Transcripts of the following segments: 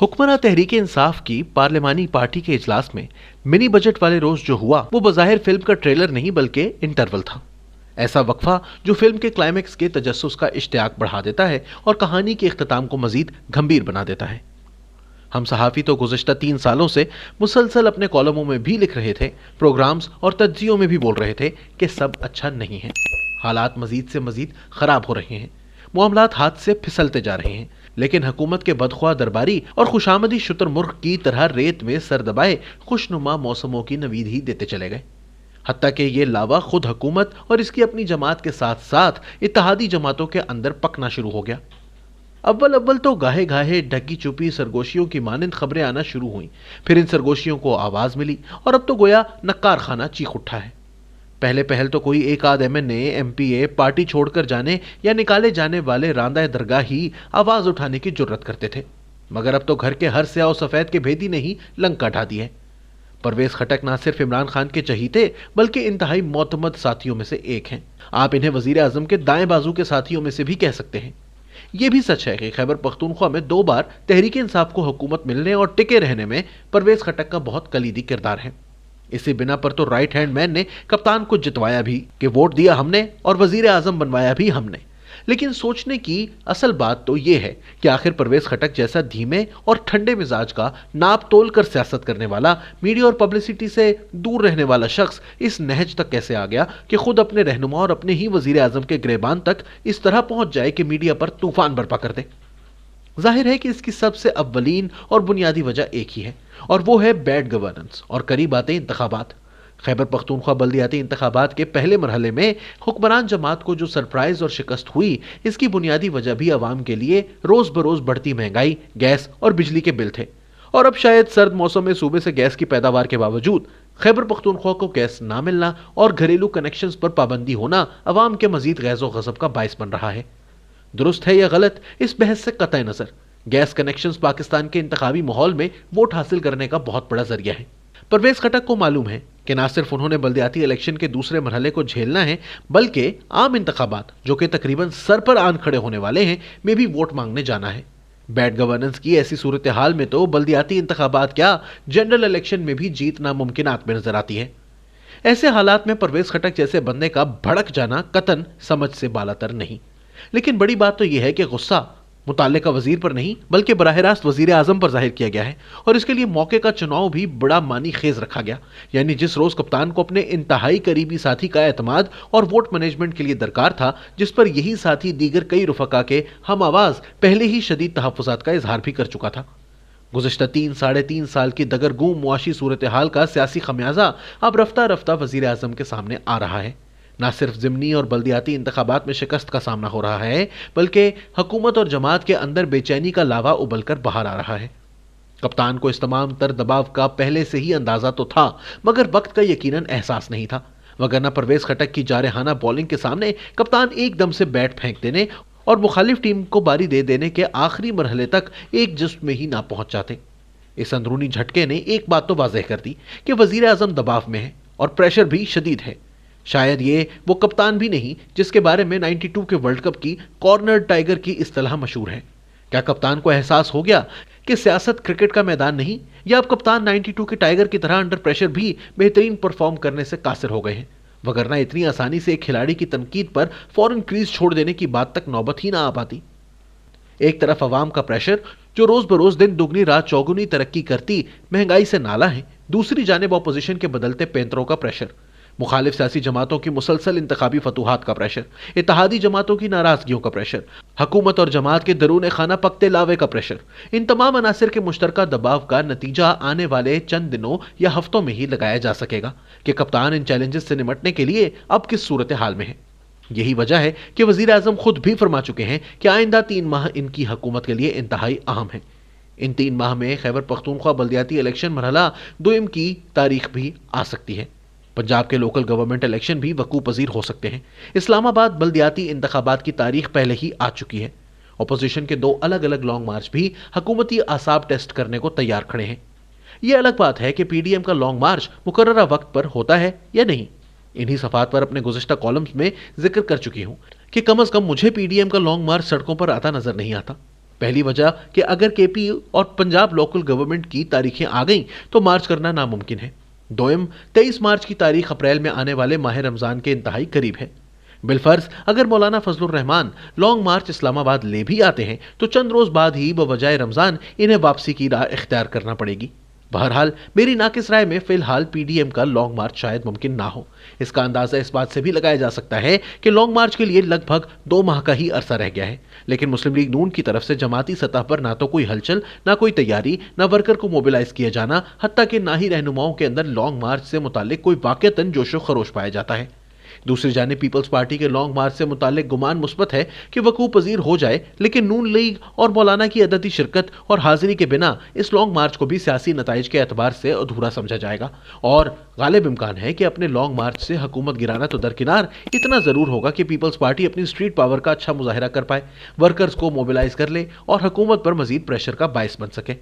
हुक्मरान तहरीक इंसाफ की पार्लिमानी पार्टी के इजलास में मिनी बजट वाले रोज जो हुआ वो बज़ाहिर फिल्म का ट्रेलर नहीं बल्कि इंटरवल था। ऐसा वक्फा जो फिल्म के क्लाइमेक्स के तजस्सुस का इश्तियाक बढ़ा देता है और कहानी के इख्तिताम को मजीद गंभीर बना देता है। हम सहाफ़ी तो गुज़िश्ता 3 सालों से मुसलसल अपने कॉलमों में भी लिख रहे थे, प्रोग्राम्स और तज्जियों में भी बोल रहे थे कि सब अच्छा नहीं है, हालात मजीद से मजीद ख़राब हो रहे हैं, मामलात हाथ से फिसलते जा रहे हैं। लेकिन हुकूमत के बदख्वाह दरबारी और खुशामदी शुतुरमुर्ग की तरह रेत में सर दबाए खुशनुमा मौसमों की नवीद ही देते चले गए। हत्ता कि ये लावा खुद हुकूमत और इसकी अपनी जमात के साथ साथ इत्तेहादी जमातों के अंदर पकना शुरू हो गया। अव्वल अव्वल तो गाहे गाहे ढकी चुपी सरगोशियों की मानंद खबरें आना शुरू हुई, फिर इन सरगोशियों को आवाज मिली और अब तो गोया नक्कार खाना चीख उठा है। पहले पहल तो कोई एक आध MNA MPA पार्टी छोड़कर जाने या निकाले जाने वाले रांदा दरगाह ही आवाज उठाने की जुर्रत करते थे, मगर अब तो घर के हर स्याह सफेद के भेदी ने ही लंका ढा दी है। परवेज खटक ना सिर्फ इमरान खान के चहीते बल्कि इंतहाई मोतमद साथियों में से एक हैं। आप इन्हें वजीर आजम के दाएं बाजू के साथियों में से भी कह सकते हैं। यह भी सच है कि खैबर पख्तूनख्वा में 2 बार तहरीक इंसाफ को हुकूमत मिलने और टिके रहने में परवेज खटक का बहुत कलीदी किरदार है। इसी बिना पर तो राइट हैंड मैन ने कप्तान को जितवाया भी कि वोट दिया हमने और वजीर आजम बनवाया भी हमने। लेकिन सोचने की असल बात तो यह है कि आखिर परवेज खटक जैसा धीमे और ठंडे मिजाज का, नाप तोल कर सियासत करने वाला, मीडिया और पब्लिसिटी से दूर रहने वाला शख्स इस नहज तक कैसे आ गया कि खुद अपने रहनुमा और अपने ही वजीर आजम के गिरेबान तक इस तरह पहुंच जाए कि मीडिया पर तूफान बर्पा कर दे। जाहिर है कि इसकी सबसे अव्वलीन और बुनियादी वजह एक ही है, और वो है बैड गवर्नेंस और करीब आते इंतखाबात। खैबर पख्तूनख्वा बल्दियाती इंतखाबात के पहले मरहले में हुक्मरान जमात को जो सरप्राइज और शिकस्त हुई, इसकी बुनियादी वजह भी अवाम के लिए रोज बरोज बढ़ती महंगाई, गैस और बिजली के बिल थे। और अब शायद सर्द मौसम में सूबे से गैस की पैदावार के बावजूद खैबर पख्तूनख्वा को गैस ना मिलना और घरेलू कनेक्शंस पर पाबंदी होना अवाम के मजीद गैज़ो गज़ब का बायस बन रहा है। दुरुस्त है या गलत, इस बहस से कतई नजर गैस कनेक्शंस पाकिस्तान के इंतखाबी माहौल में वोट हासिल करने का बहुत बड़ा जरिया है। परवेज खटक को मालूम है कि ना सिर्फ उन्होंने बल्दियाती इलेक्शन के दूसरे मरहले को झेलना है, बल्कि आम इंतखाबात जो कि तकरीबन सर पर आन खड़े होने वाले हैं में भी वोट मांगने जाना है। बैड गवर्नेंस की ऐसी सूरत हाल में तो बल्दियाती इंतखाबात क्या, जनरल इलेक्शन में भी जीत नामुमकिनात में नजर आती है। ऐसे हालात में परवेज खटक जैसे बंदे का भड़क जाना कतन समझ से बालातर नहीं। लेकिन बड़ी बात तो यह है कि गुस्सा मुताल्लिका वजीर पर नहीं बल्कि बराह रास्त वजीर आजम पर जाहिर किया गया है, और इसके लिए मौके का चुनाव भी बड़ा मानी खेज रखा गया। यानी जिस रोज कप्तान को अपने इंतहाई करीबी साथी का एतमाद और वोट मैनेजमेंट के लिए दरकार था, जिस पर यही साथी दीगर कई रुफका के हम आवाज पहले ही शदीद तहफ़्फ़ुज़ात का इजहार भी कर चुका था। गुज़िश्ता 3-3.5 साल की दगरगूम मुआशी सूरत हाल का सियासी खमियाजा अब रफ्ता रफ्ता वजीर आजम के सामने आ रहा है। ना सिर्फ ज़िमनी और बल्दियाती इंतखाबात में शिकस्त का सामना हो रहा है, बल्कि हुकूमत और जमात के अंदर बेचैनी का लावा उबल कर बाहर आ रहा है। कप्तान को इस तमाम तर दबाव का पहले से ही अंदाजा तो था, मगर वक्त का यकीनन एहसास नहीं था, वगरना परवेज खटक की जारहाना बॉलिंग के सामने कप्तान एकदम से बैट फेंक देने और मुखालिफ टीम को बारी दे देने के आखिरी मरहले तक एक जिस्म में ही ना पहुंच जाते। इस अंदरूनी झटके ने एक बात तो वाज़ेह कर दी कि वजीर आजम दबाव में है और प्रेशर भी शदीद है। शायद ये वो कप्तान भी नहीं जिसके बारे में 92 के वर्ल्ड कप की कॉर्नर टाइगर की इस्तिलाह मशहूर है। क्या कप्तान को एहसास हो गया कि सियासत क्रिकेट का मैदान नहीं, या अब कप्तान 92 के टाइगर की तरह अंडर प्रेशर भी बेहतरीन परफॉर्म करने से कासिर हो गए हैं, वगरना इतनी आसानी से एक खिलाड़ी की तनकीद पर फौरन क्रीज छोड़ देने की बात तक नौबत ही ना आ पाती। एक तरफ अवाम का प्रेशर जो रोज बरोज दिन दुगनी रात चौगुनी तरक्की करती महंगाई से नाला है, दूसरी जानिब अपोजिशन के बदलते पैंतरों का प्रेशर, मुखालिफ सियासी जमातों की मुसलसल इंतखाबी फतूहात का प्रेशर, इत्तेहादी जमातों की नाराजगियों का प्रेशर, हुकूमत और जमात के दरून खाना पकते लावे का प्रेशर, इन तमाम अनासिर के मुश्तरका दबाव का नतीजा आने वाले चंद दिनों या हफ्तों में ही लगाया जा सकेगा कि कप्तान इन चैलेंजेस से निमटने के लिए अब किस सूरत हाल में है। यही वजह है कि वजीर आजम खुद भी फरमा चुके हैं कि आइंदा 3 माह इनकी हुकूमत के लिए इंतहाई अहम है। इन 3 माह में खैबर पख्तूनख्वा बल्दियाती इलेक्शन मरहला 2 की तारीख भी आ सकती है। पंजाब के लोकल गवर्नमेंट इलेक्शन भी वकूअ पजीर हो सकते हैं। इस्लामाबाद बल्दियाती इंतखाबात की तारीख पहले ही आ चुकी है। अपोजिशन के 2 अलग अलग लॉन्ग मार्च भी हुकूमती आसाब टेस्ट करने को तैयार खड़े हैं। यह अलग बात है कि PDM का लॉन्ग मार्च मुकर्ररा वक्त पर होता है या नहीं। इन्हीं सफात पर अपने गुज़िश्ता कॉलम्स में जिक्र कर चुकी हूं कि कम अज कम मुझे PDM का लॉन्ग मार्च सड़कों पर आता नजर नहीं आता। पहली वजह कि अगर केपी और पंजाब लोकल गवर्नमेंट की तारीखें आ गईं तो मार्च करना नामुमकिन है। दोयम 23 मार्च की तारीख अप्रैल में आने वाले माह रमजान के इंतहाई करीब है। बिलफर्ज अगर मौलाना फजलुर रहमान लॉन्ग मार्च इस्लामाबाद ले भी आते हैं तो चंद रोज बाद ही बवजाय रमजान इन्हें वापसी की राह इख्तियार करना पड़ेगी। बहरहाल मेरी नाकिस राय में फिलहाल पीडीएम का लॉन्ग मार्च शायद मुमकिन ना हो। इसका अंदाजा इस बात से भी लगाया जा सकता है कि लॉन्ग मार्च के लिए लगभग 2 माह का ही अरसा रह गया है, लेकिन मुस्लिम लीग नून की तरफ से जमाती सतह पर ना तो कोई हलचल, ना कोई तैयारी, ना वर्कर को मोबिलाइज किया जाना, हत्ता कि ना ही रहनुमाओं के अंदर लॉन्ग मार्च से मुतालिक कोई वाकईतन जोशो खरोश पाया जाता है। दूसरी जानिब पीपल्स पार्टी के लॉन्ग मार्च से मुतालिक गुमान मुस्बत है कि वकूअ पजीर हो जाए, लेकिन नून लीग और मौलाना की अददी शिरकत और हाजिरी के बिना इस लॉन्ग मार्च को भी सियासी नताइज के एतबार से अधूरा समझा जाएगा और गालिब इम्कान है कि अपने लॉन्ग मार्च से हुकूमत गिराना तो दरकिनार, इतना जरूर होगा कि पीपल्स पार्टी अपनी स्ट्रीट पावर का अच्छा मुजाहिरा कर पाए, वर्कर्स को मोबिलाइज कर ले और हुकूमत पर मजीद प्रेशर का बायस बन सके।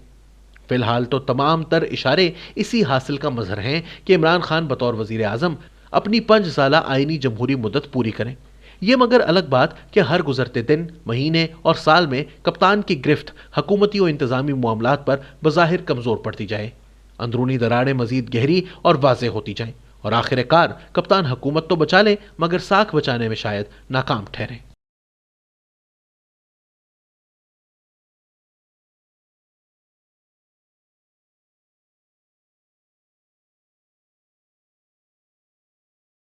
फिलहाल तो तमाम तर इशारे इसी हासिल का मजहर हैं कि इमरान खान बतौर वजीर आजम अपनी 5 साला आईनी जमहूरी मुद्दत पूरी करें। यह मगर अलग बात कि हर गुजरते दिन, महीने और साल में कप्तान की गिरफ्त हुकूमती और इंतजामी मामलात पर बज़ाहिर कमजोर पड़ती जाए, अंदरूनी दरारें मजीद गहरी और वाज़ेह होती जाएं और आखिरकार कप्तान हुकूमत तो बचा ले मगर साख बचाने में शायद नाकाम ठहरे।